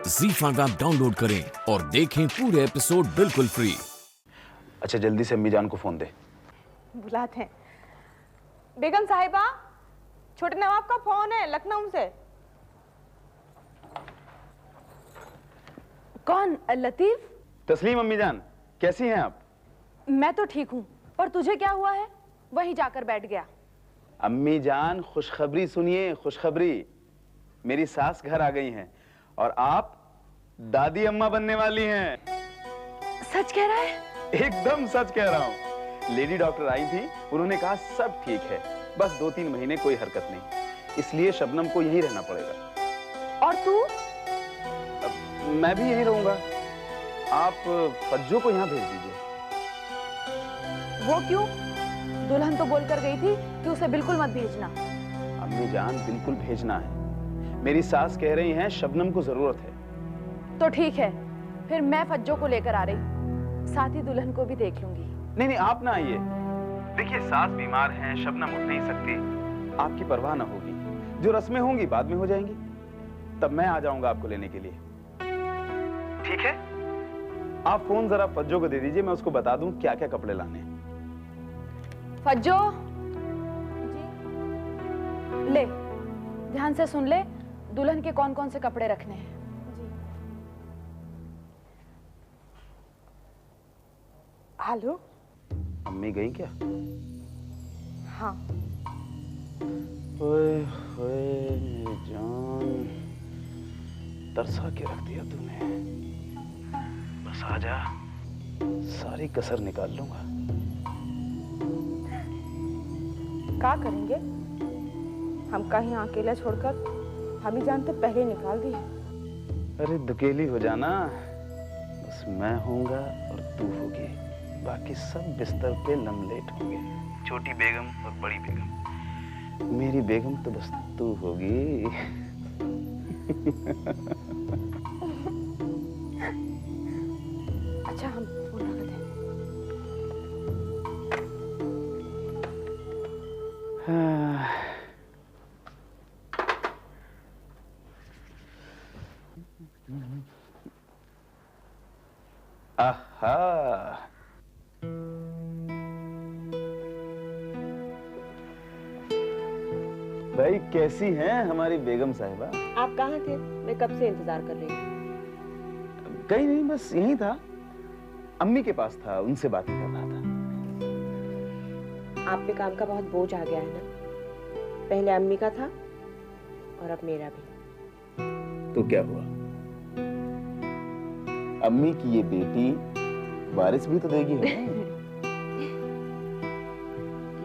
ZEE5 app download करें और देखें पूरे एपिसोड बिल्कुल फ्री। अच्छा जल्दी से अम्मी जान को फोन दे। बुलाते हैं। बेगम साहिबा, छोटे नवाब का फोन है लखनऊ से। कौन? लतीफ? तस्लीम अम्मी जान, कैसी हैं आप? मैं तो ठीक हूँ, पर तुझे क्या हुआ है? वहीं जाकर बैठ गया। अम्मी जान खुशखबरी सुनिए, खुशखबरी। मेरी सास घर आ गई हैं और आप दादी अम्मा बनने वाली हैं। सच कह रहा है? एकदम सच कह रहा हूँ। लेडी डॉक्टर आई थी, उन्होंने कहा सब ठीक है, बस 2-3 महीने कोई हरकत नहीं, इसलिए शबनम को यहीं रहना पड़ेगा। और तू? मैं भी यहीं रहूंगा। आप फज्जो को यहाँ भेज दीजिए। वो क्यों? दुल्हन तो बोलकर गई थी कि उसे बिल्कुल मत भेजना। अम्मी जान बिल्कुल भेजना है, मेरी सास कह रही हैं शबनम को जरूरत है। तो ठीक है, फिर मैं फज्जो को लेकर आ रही, साथ ही दुल्हन को भी देख लूंगी। नहीं नहीं, आप ना आइए। देखिए सास बीमार हैं, शबनम उठ नहीं सकती, आपकी परवाह ना होगी। जो रस्में होंगी बाद में हो जाएंगी, तब मैं आ जाऊंगा आपको लेने के लिए। ठीक है, आप फोन जरा फज्जो को दे दीजिए, मैं उसको बता दूं क्या क्या कपड़े लाने हैं। फज्जो जी, ले ध्यान से सुन ले, दुल्हन के कौन कौन से कपड़े रखने हैं। हेलो, अम्मी गई क्या? हाँ। ओए ओए मेरी जान, तरसा के रख दिया तूने। बस आजा, सारी कसर निकाल लूंगा। क्या करेंगे हम? कहीं अकेला छोड़कर हम ही जानते पहले निकाल दिए। अरे दुकेली हो जाना, बस मैं होऊंगा और तू होगी, बाकी सब बिस्तर पे लमलेट होंगे। छोटी बेगम और बड़ी बेगम। मेरी बेगम तो बस तू होगी। अच्छा हम फोन रख दें। आहा, भाई कैसी हैं हमारी बेगम साहिबा? आप कहाँ थे? मैं कब से इंतजार कर रही हूँ। कहीं नहीं, बस यहीं था, अम्मी के पास था, उनसे बातें कर रहा था। आप पे काम का बहुत बोझ आ गया है ना? पहले अम्मी का था और अब मेरा भी। तो क्या हुआ? अम्मी की ये बेटी वारिस भी तो देगी है।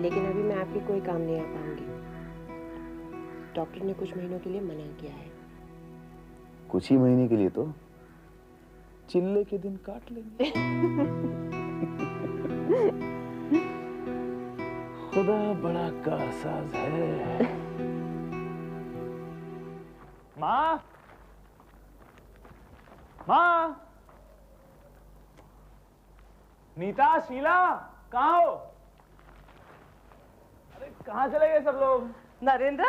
लेकिन अभी मैं आपकी कोई काम नहीं आ पाऊंगी। डॉक्टर ने कुछ महीनों के लिए मना किया है। कुछ ही महीने के लिए तो चिल्ले के दिन काट लेंगे। खुदा बड़ा कारसाज है। माँ, माँ, नीता, शीला, कहाँ हो? अरे कहाँ चले गए सब लोग? नरेंद्र,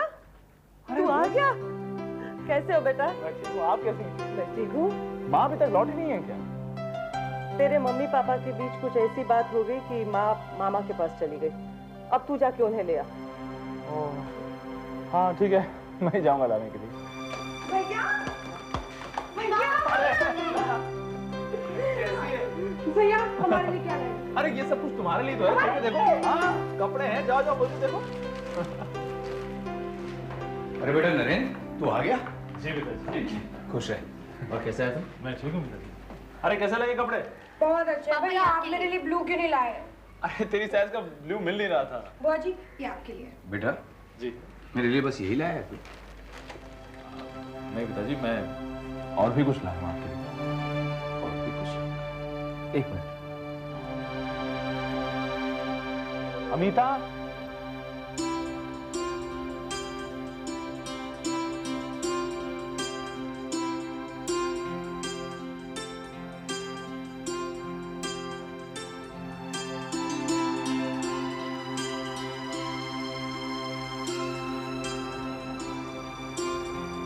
तू आ गया? कैसे हो बेटा? मैं ठीक हूँ, आप कैसी हैं? मैं ठीक हूँ। माँ अभी तक लौटी नहीं है क्या? तेरे मम्मी पापा के बीच कुछ ऐसी बात हो गई कि माँ मामा के पास चली गई। अब तू जाके उन्हें ले आ। हाँ ठीक है, मैं जाऊंगा लाने के लिए। भैया, भैया हमारे लिए क्या है? अरे ये सब कुछ तुम्हारे लिए तो है, देखो देखो, हाँ कपड़े हैं, जाओ जाओ बोल के देखो। अरे बेटा नरेंद्र, तू आ गया? जी पिताजी। खुश है। और कैसा है तुम? मैं ठीक हूँ पिताजी। अरे कैसे लगे कपड़े? बहुत अच्छे। भैया आप मेरे लिए ब्लू क्यों नहीं लाए? अरे तेरी साइज का ब्लू मिल नहीं रहा था। बुआ जी ये आपके लिए। बेटा जी मेरे लिए बस यही लाया है तू? नहीं पिताजी, मैं और भी कुछ लाया हूँ आपके लिए। और भी कुछ? एक मिनट। अमिता,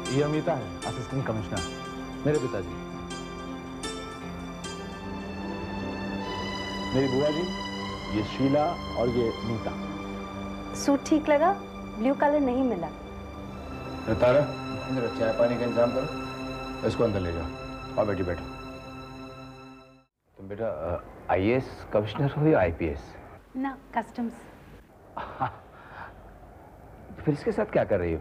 ये अमिता है, असिस्टेंट कमिश्नर। मेरे पिताजी, मेरी बुआ जी, ये शीला और ये नीता। सूट ठीक लगा? ब्लू कलर नहीं मिला। तारा, जरा चाय पानी का इंतजाम करो, इसको अंदर ले जाओ। और बेटी बैठो। तुम बेटा आईएएस कमिश्नर हो या आईपीएस? ना, कस्टम्स। फिर इसके साथ क्या कर रही हो?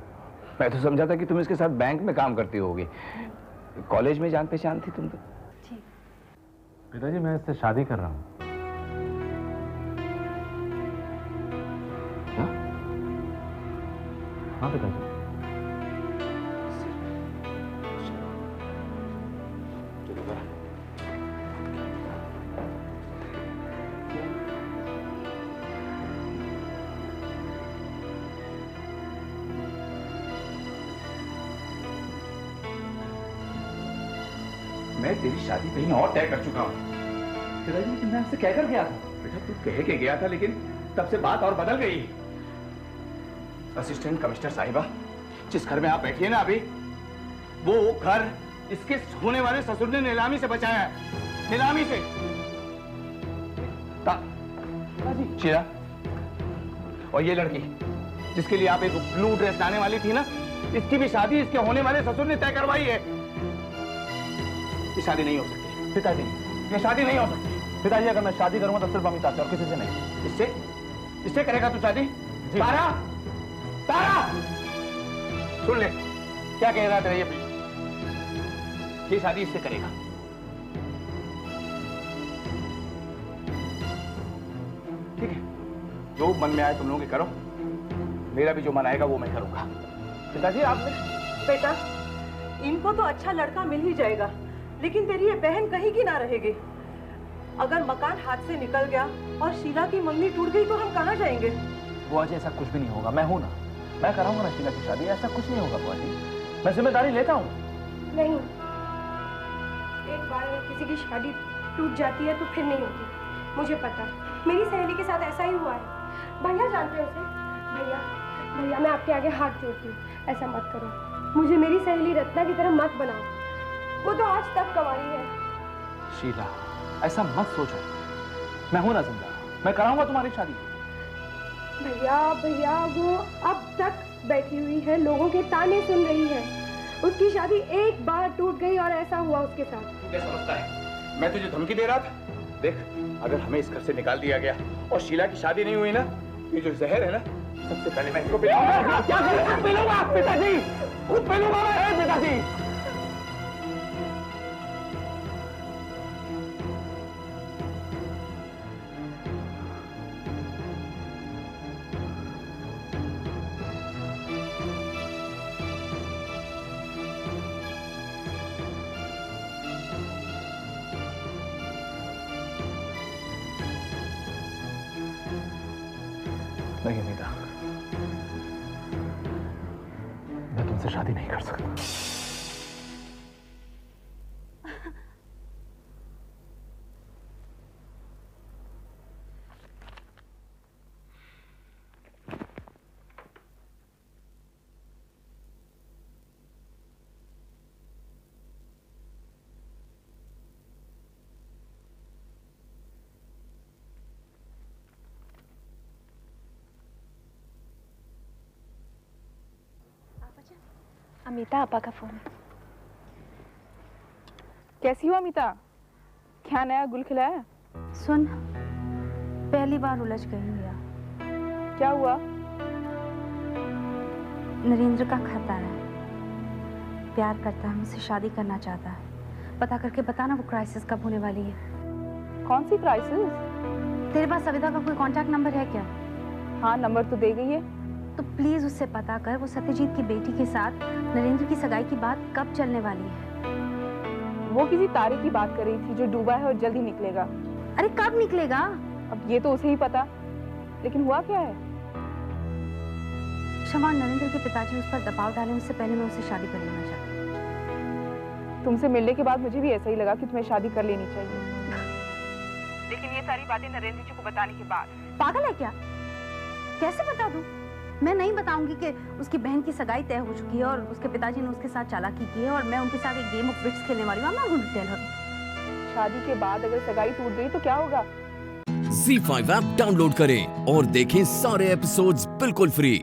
मैं तो समझा था कि तुम इसके साथ बैंक में काम करती होगी। कॉलेज में जान पहचान थी तुम तो। ठीक। पिताजी, मैं इससे शादी कर रहा हूँ। हाँ पिताजी। मैं तेरी शादी कहीं और तय कर चुका हूँ। पिताजी, लेकिन मैं आपसे कहकर गया था। बेटा तू कह के गया था, लेकिन तब से बात और बदल गई। असिस्टेंट कमिश्नर साहिबा, जिस घर में आप बैठी है ना अभी, वो घर इसके होने वाले ससुर ने नीलामी से बचाया है। नीलामी से। शीला, और ये लड़की जिसके लिए आप एक ब्लू ड्रेस लाने वाली थी ना, इसकी भी शादी इसके होने वाले ससुर ने तय करवाई है। ये शादी नहीं हो सकती पिताजी, ये शादी नहीं हो सकती पिताजी। अगर मैं शादी करूंगा तो सिर्फ अमिता से और किसी से नहीं। इससे करेगा तू शादी? तारा, तारा, सुन ले क्या कह रहा था ये शादी इससे करेगा। ठीक है, जो मन में आए तुम लोगों के करो, मेरा भी जो मन आएगा वो मैं करूंगा। पिताजी आपने बेटा, इनको तो अच्छा लड़का मिल ही जाएगा, लेकिन तेरी ये बहन कहीं की ना रहेगी। अगर मकान हाथ से निकल गया और शीला की मंगनी टूट गई तो हम कहाँ जाएंगे? बुआ जी, ऐसा कुछ भी नहीं होगा। मैं हूं ना, मैं कराऊंगा ना शीला की शादी। ऐसा कुछ नहीं होगा बुआ जी, मैं जिम्मेदारी लेता हूँ। नहीं, एक बार अगर किसी की शादी टूट जाती है तो फिर नहीं होती। मुझे पता है, मेरी सहेली के साथ ऐसा ही हुआ है। भैया जानते हो उसे? भैया, भैया मैं आपके आगे हाथ जोड़ती हूँ, ऐसा मत करो। मुझे मेरी सहेली रत्ना की तरह मत बनाओ। वो तो आज तक कंवारी है। शीला, ऐसा मत सोचो, मैं हूं ना जिंदा, मैं कराऊंगा तुम्हारी शादी। भैया, भैया वो अब तक बैठी हुई है, लोगों के ताने सुन रही है। उसकी शादी एक बार टूट गई और ऐसा हुआ उसके साथ। क्या समझता है मैं तुझे धमकी दे रहा था? देख, अगर हमें इस घर से निकाल दिया गया और शीला की शादी नहीं हुई ना, ये जो जहर है ना, सबसे पहले मैं इसको पिलाऊंगा। क्या पीलूंगा पिताजी? खुद पीलूंगा मैं पिताजी। नहीं अनीता, मैं तुमसे शादी नहीं कर सकता। अमिता, आपा का फोन है। कैसी हो अमिता? क्या नया गुल खिलाया? सुन, पहली बार उलझ गई मिया। क्या हुआ? नरेंद्र का खत आया है, प्यार करता है, मुझसे शादी करना चाहता है। पता करके बताना वो क्राइसिस कब होने वाली है। कौन सी क्राइसिस? तेरे पास सविता का कोई कांटेक्ट नंबर है क्या? हाँ, नंबर तो दे गई है। तो प्लीज उससे पता कर वो सत्यजीत की बेटी के साथ नरेंद्र की सगाई की बात कब चलने वाली है। वो किसी तारे की बात कर रही थी जो डूबा है और जल्द ही निकलेगा। अरे कब निकलेगा? अब ये तो उसे ही पता, लेकिन हुआ क्या है? क्षमा, नरेंद्र के पिताजी उस पर दबाव डाले, उससे पहले मैं उससे शादी कर लेना चाहती हूँ। तुमसे मिलने के बाद मुझे भी ऐसा ही लगा कि तुम्हें शादी कर लेनी चाहिए। लेकिन ये सारी बातें नरेंद्र जी को बताने के बाद। पागल है क्या? कैसे बता दूं? मैं नहीं बताऊंगी कि उसकी बहन की सगाई तय हो चुकी है और उसके पिताजी ने उसके साथ चालाकी की है और मैं उनके साथ एक गेम ऑफ विट्स खेलने वाली हूँ। I'm not going to tell her. शादी के बाद अगर सगाई टूट गई तो क्या होगा? ZEE5 ऐप डाउनलोड करें और देखें सारे एपिसोड्स बिल्कुल फ्री।